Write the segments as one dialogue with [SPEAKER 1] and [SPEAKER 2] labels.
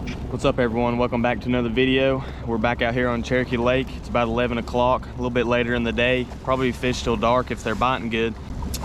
[SPEAKER 1] What's up everyone, welcome back to another video. We're back out here on Cherokee Lake. It's about 11 o'clock, a little bit later in the day. Probably fish till dark if they're biting good.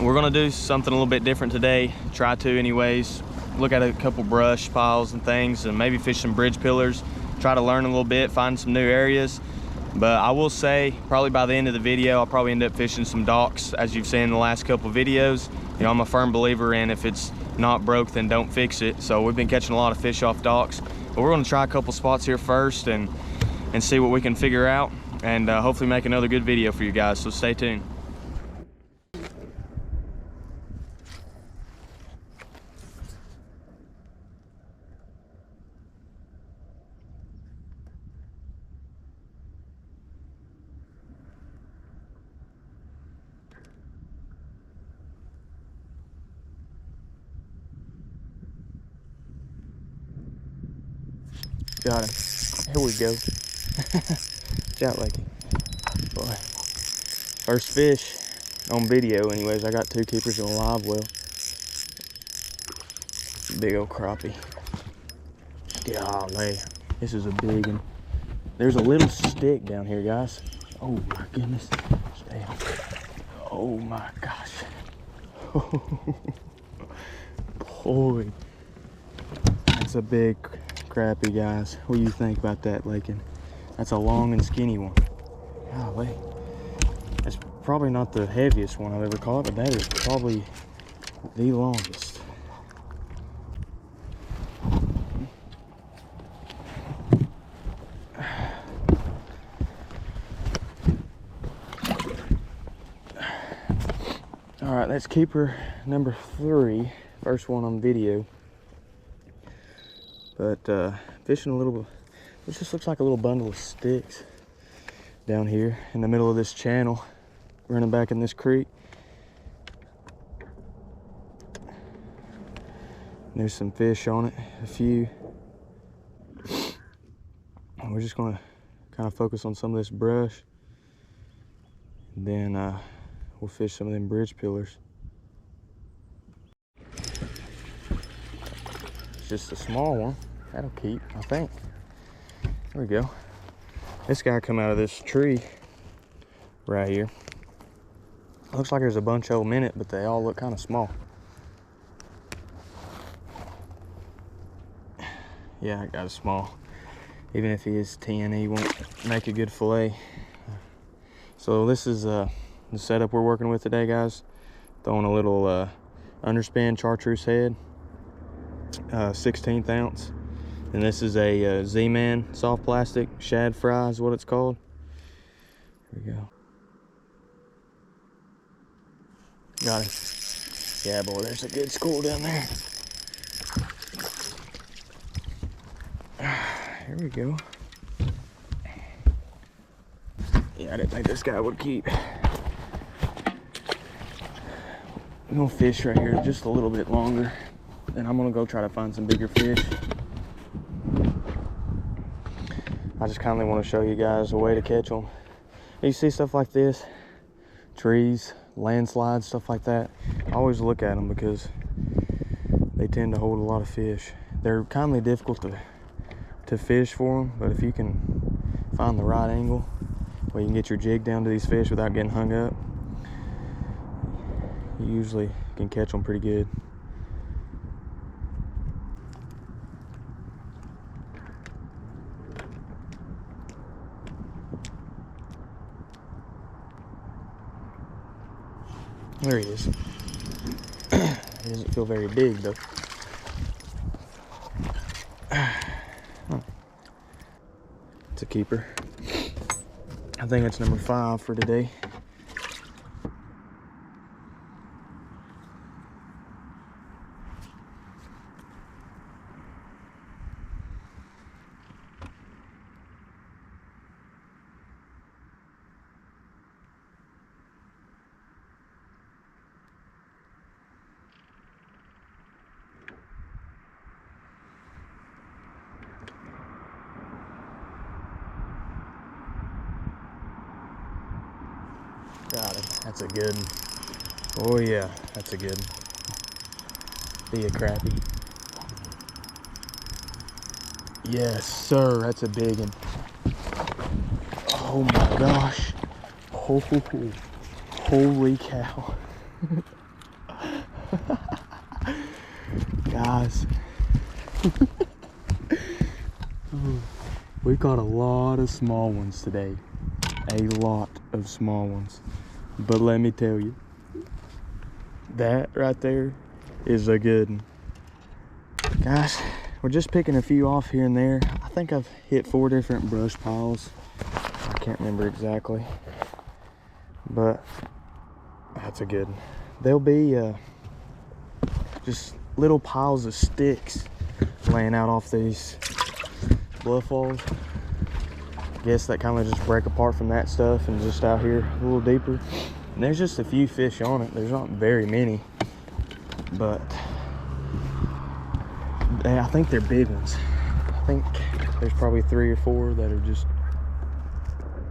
[SPEAKER 1] We're gonna do something a little bit different today, try to anyways. Look at a couple brush piles and things and maybe fish some bridge pillars. Try to learn a little bit, find some new areas. But I will say, probably by the end of the video, I'll probably end up fishing some docks, as you've seen in the last couple of videos. You know, I'm a firm believer in if it's not broke, then don't fix it. So we've been catching a lot of fish off docks. But we're gonna try a couple spots here first and see what we can figure out, and hopefully make another good video for you guys, so stay tuned. Got him. Here we go. Out like, boy. First fish on video anyways. I got 2 keepers in a live well. Big old crappie. Golly, this is a big one. There's a little stick down here, guys. Oh my goodness. Stay on. Oh my gosh. Boy, that's a big crappie, guys. What do you think about that, Lakin? That's a long and skinny one. Golly. That's probably not the heaviest one I've ever caught, but that is probably the longest. All right, that's keeper number 3. First one on video. But fishing a little, it just looks like a little bundle of sticks down here in the middle of this channel, running back in this creek. There's some fish on it, a few. And we're just gonna kind of focus on some of this brush. And then we'll fish some of them bridge pillars. It's just a small one. That'll keep, I think. There we go. This guy come out of this tree right here. Looks like there's a bunch of them in it, but they all look kind of small. Yeah, I got a small. Even if he is 10, he won't make a good fillet. So this is the setup we're working with today, guys. Throwing a little underspin chartreuse head, 16th ounce. And this is a Z-Man soft plastic shad fry is what it's called. Here we go. Got it. Yeah, boy, there's a good school down there. Here we go. Yeah, I didn't think this guy would keep. I'm gonna fish right here just a little bit longer. Then I'm gonna go try to find some bigger fish. I just kindly want to show you guys a way to catch them. You see stuff like this, trees, landslides, stuff like that. I always look at them because they tend to hold a lot of fish. They're kindly difficult to fish for them, but if you can find the right angle where you can get your jig down to these fish without getting hung up, you usually can catch them pretty good. There he is. He doesn't feel very big though. It's a keeper. I think it's number 5 for today. Got it. That's a good one. Oh yeah, that's a good one. Be a crappie. Yes, sir. That's a big one. Oh my gosh. Oh, holy cow. Guys. We caught a lot of small ones today. A lot of small ones. But let me tell you, that right there is a good one. Guys, we're just picking a few off here and there. I think I've hit 4 different brush piles. I can't remember exactly, but that's a good one. There'll be just little piles of sticks laying out off these bluff walls. Guess that kind of just break apart from that stuff and just out here a little deeper. And there's just a few fish on it. There's not very many, but I think they're big ones. I think there's probably 3 or 4 that are just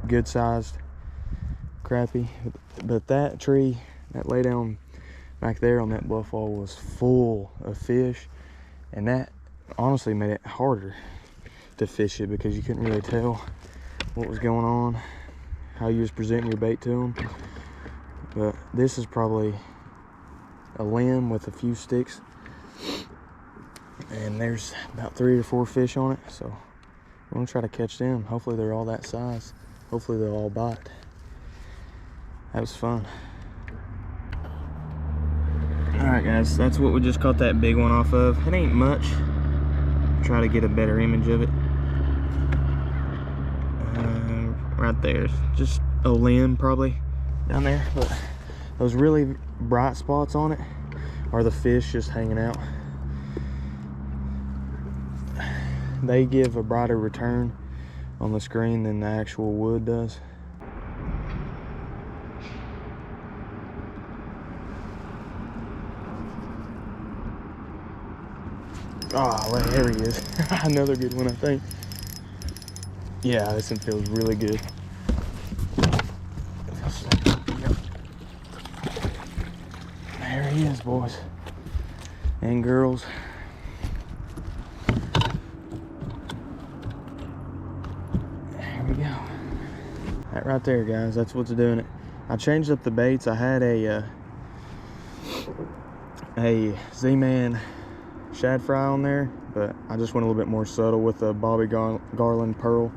[SPEAKER 1] good sized crappie. But that tree that lay down back there on that bluff wall was full of fish, and that honestly made it harder to fish it because you couldn't really tell what was going on, how you was presenting your bait to them. But this is probably a limb with a few sticks, and there's about 3 or 4 fish on it, so we're gonna try to catch them. Hopefully they're all that size. Hopefully they'll all bite. That was fun. All right, guys, that's what we just caught that big one off of. It ain't much. Try to get a better image of it. Right there, just a limb probably down there, but those really bright spots on it are the fish just hanging out. They give a brighter return on the screen than the actual wood does. Oh, well, there he is. Another good one, I think. Yeah, this one feels really good. There he is, boys and girls. There we go. That right there, guys, that's what's doing it. I changed up the baits. I had a Z-Man shad fry on there, but I just went a little bit more subtle with a Bobby Garland Pearl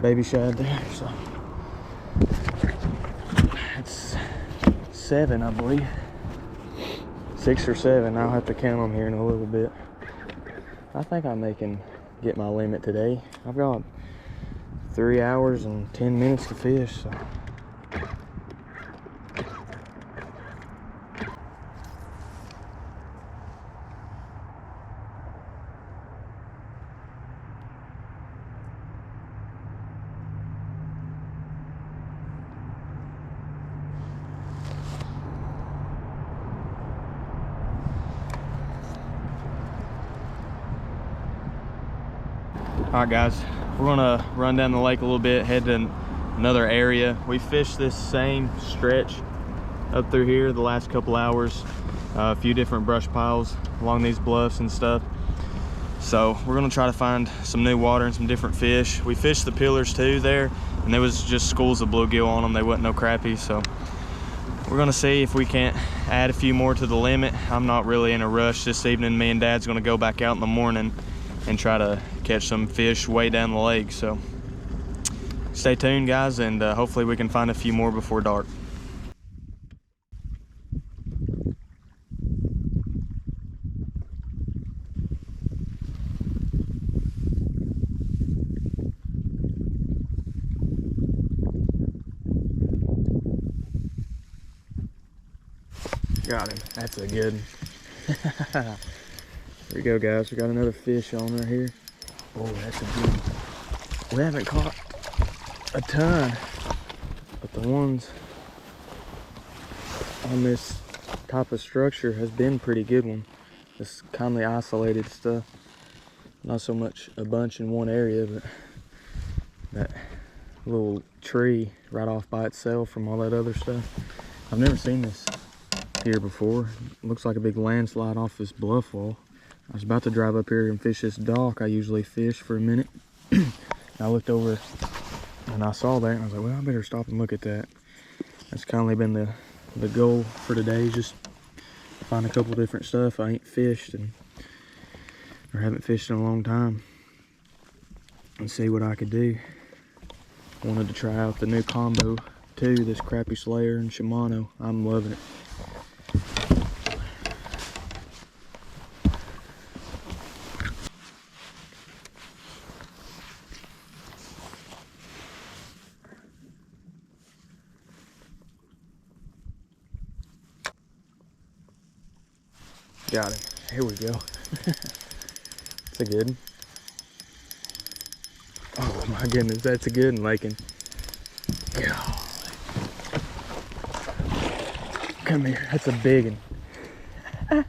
[SPEAKER 1] baby shad there. So it's 7, I believe. 6 or 7. I'll have to count them here in a little bit. I think I can get my limit today. I've got 3 hours and 10 minutes to fish, so. All right, guys, we're gonna run down the lake a little bit, head to another area. We fished this same stretch up through here the last couple hours, a few different brush piles along these bluffs and stuff. So we're gonna try to find some new water and some different fish. We fished the pillars too there, and there was just schools of bluegill on them. They wasn't no crappie, so we're gonna see if we can't add a few more to the limit. I'm not really in a rush this evening. Me and Dad's gonna go back out in the morning and try to catch some fish way down the lake. So stay tuned, guys, and hopefully we can find a few more before dark. Got him. That's a good one. Here we go, guys. We got another fish on right here. Oh, that's a good one. We haven't caught a ton, but the ones on this type of structure has been pretty good one. This kindly isolated stuff. Not so much a bunch in one area, but that little tree right off by itself from all that other stuff. I've never seen this here before. It looks like a big landslide off this bluff wall. I was about to drive up here and fish this dock I usually fish for a minute. I looked over and I saw that and I was like, well, I better stop and look at that. That's kind of been the goal for today, just find a couple different stuff I ain't fished or haven't fished in a long time and see what I could do. Wanted to try out the new combo too, this Crappie Slayer and Shimano. I'm loving it. Got him. Here we go. That's a good one. Oh my goodness, that's a good one, Lakin. Come here, that's a big one.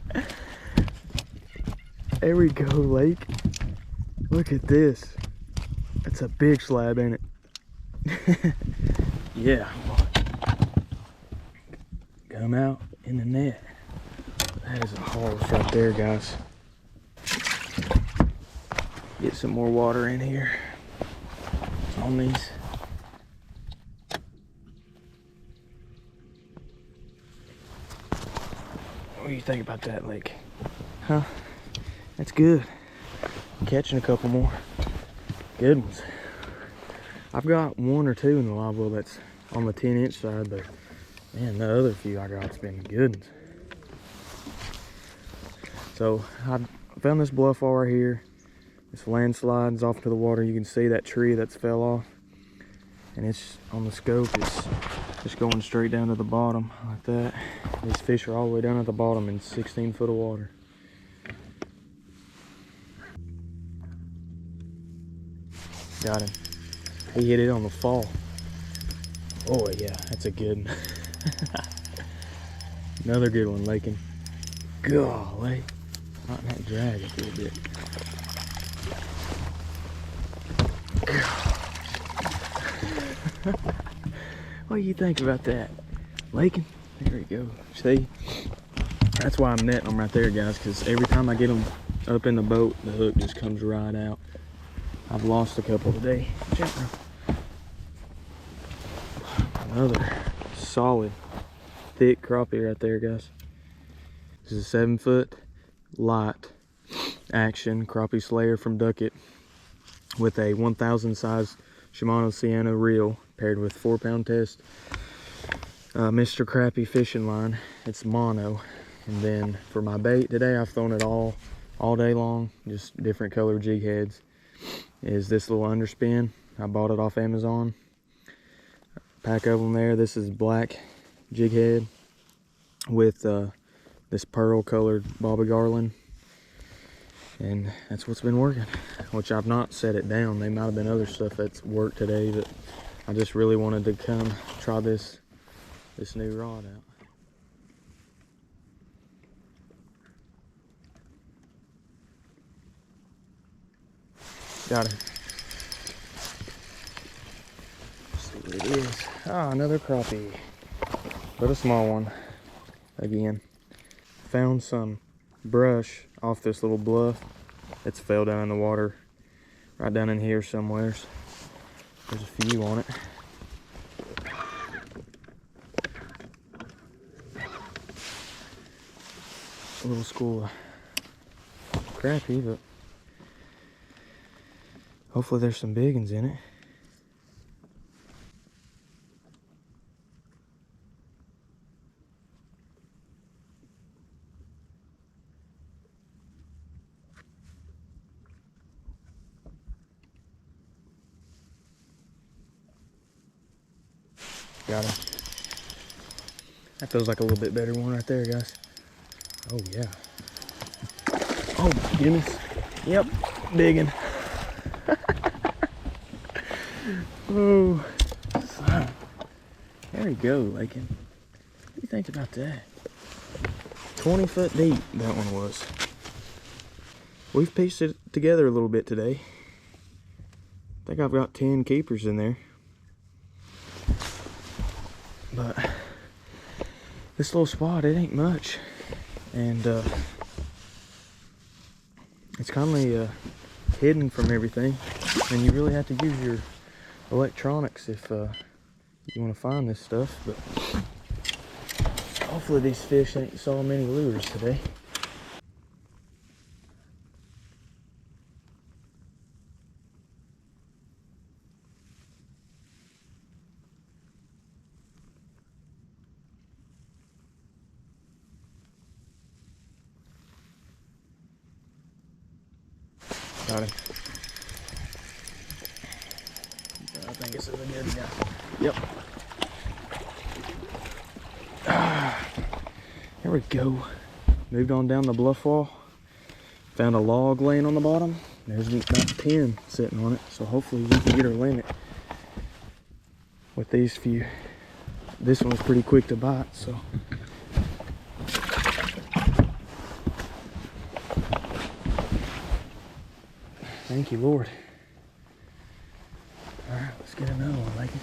[SPEAKER 1] There we go, Lake. Look at this. That's a big slab, ain't it? Yeah. Come out in the net. That is a horse right there, guys. Get some more water in here on these. What do you think about that, Lake? Huh? That's good. I'm catching a couple more good ones. I've got one or two in the live well that's on the 10-inch side, but man, the other few I got's been good ones. So I found this bluff right here. This landslide's off to the water. You can see that tree that's fell off. And it's on the scope, it's just going straight down to the bottom like that. These fish are all the way down at the bottom in 16 foot of water. Got him. He hit it on the fall. Oh yeah, that's a good one. Another good one, Lakin. Golly. Not that drag a little bit. What do you think about that, Lakin? There we go. See, that's why I'm netting them right there, guys, because every time I get them up in the boat, the hook just comes right out. I've lost a couple today. Another solid, thick crappie right there, guys. This is a 7 foot light action Crappie Slayer from Duckett with a 1000 size Shimano Sienna reel paired with 4-pound test Mr. Crappie fishing line. It's mono. And then for my bait today, I've thrown it all day long, just different color jig heads. Is this little Underspin. I bought it off Amazon. Pack of them there. This is black jig head with this pearl colored Bobby Garland, and that's what's been working, which I've not set it down. There might have been other stuff that's worked today, but I just really wanted to come try this new rod out. Got it. Let's see what it is. Ah, another crappie, but a small one again. Found some brush off this little bluff. It's fell down in the water right down in here somewhere. There's a few on it. A little school of crappie, but hopefully there's some big ones in it. Got him. That feels like a little bit better one right there, guys. Oh yeah. Oh my goodness. Yep, big one. Oh, son. There we go, Lakin. What do you think about that? 20 foot deep, that one was. We've pieced it together a little bit today. I think I've got 10 keepers in there. But this little spot, it ain't much. And It's kind of hidden from everything, and you really have to use your electronics if you want to find this stuff. But hopefully these fish ain't saw many lures today. Got him. I think it's a good guy. Yep. Here we go. Moved on down the bluff wall. Found a log laying on the bottom. There's about 10 sitting on it. So hopefully we can get our limit with these few. This one's pretty quick to bite, so. Thank you, Lord. All right, let's get another one, like it.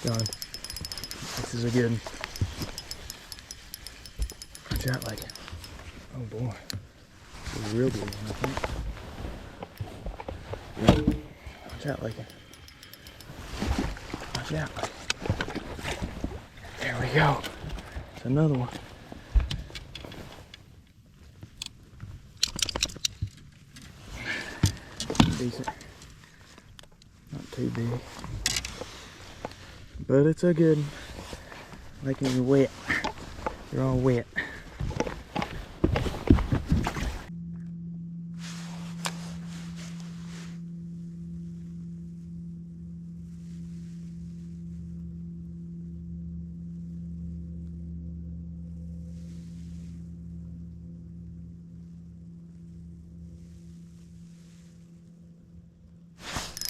[SPEAKER 1] Done. This is a good one. Watch out, like it. Oh boy. This is a real good one, I think. Yep. Watch out, like it. Watch out. There we go. It's another one. Decent. Not too big. But it's a good one. Making you wet. You're all wet.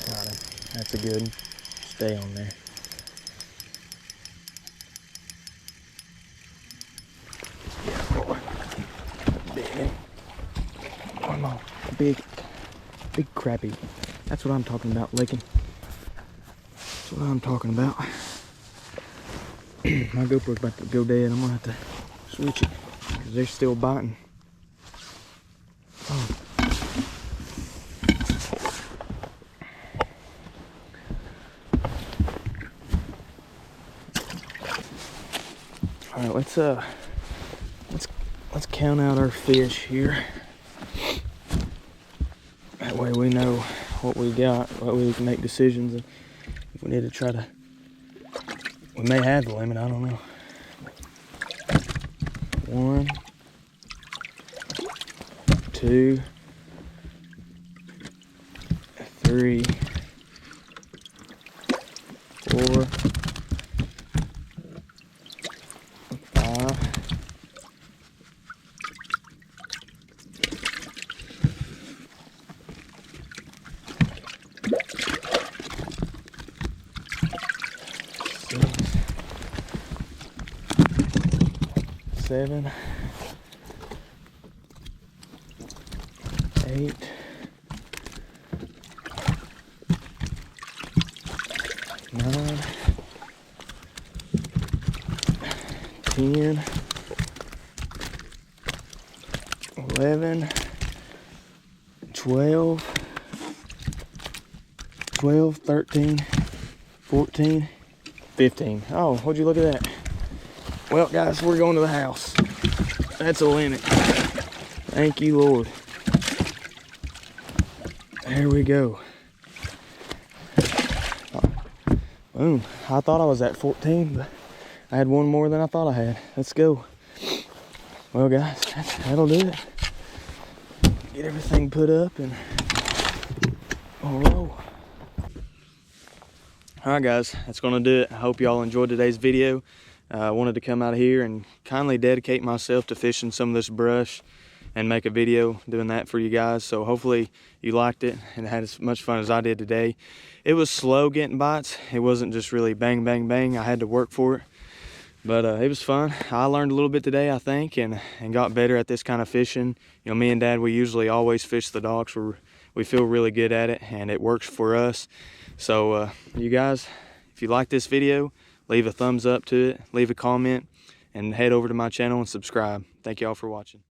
[SPEAKER 1] Got him. That's a good one. Stay on there. One more. Big crappie. That's what I'm talking about, Lakin. That's what I'm talking about. My GoPro's about to go dead. I'm gonna have to switch it because they're still biting. Oh. All right, let's count out our fish here. That way we know what we got, what we can make decisions. And if we need to try to, we may have the limit, I don't know. 1, 2, 3, 4, 5, 7, 8, 9, 10, 11, 12, 13, 14, 15. Oh, would you look at that? Well, guys, we're going to the house. That's a limit. Thank you, Lord. There we go. Boom. I thought I was at 14, but I had one more than I thought I had. Let's go. Well, guys, that'll do it. Get everything put up and we'll roll. All right, guys, that's going to do it. I hope y'all enjoyed today's video. I wanted to come out here and kindly dedicate myself to fishing some of this brush and make a video doing that for you guys. So hopefully you liked it and had as much fun as I did today. It was slow getting bites. It wasn't just really bang, bang, bang. I had to work for it. But it was fun. I learned a little bit today, I think, and got better at this kind of fishing. You know, me and Dad, we usually always fish the docks. We feel really good at it, and it works for us. So you guys, if you like this video, leave a thumbs up to it, leave a comment, and head over to my channel and subscribe. Thank y'all for watching.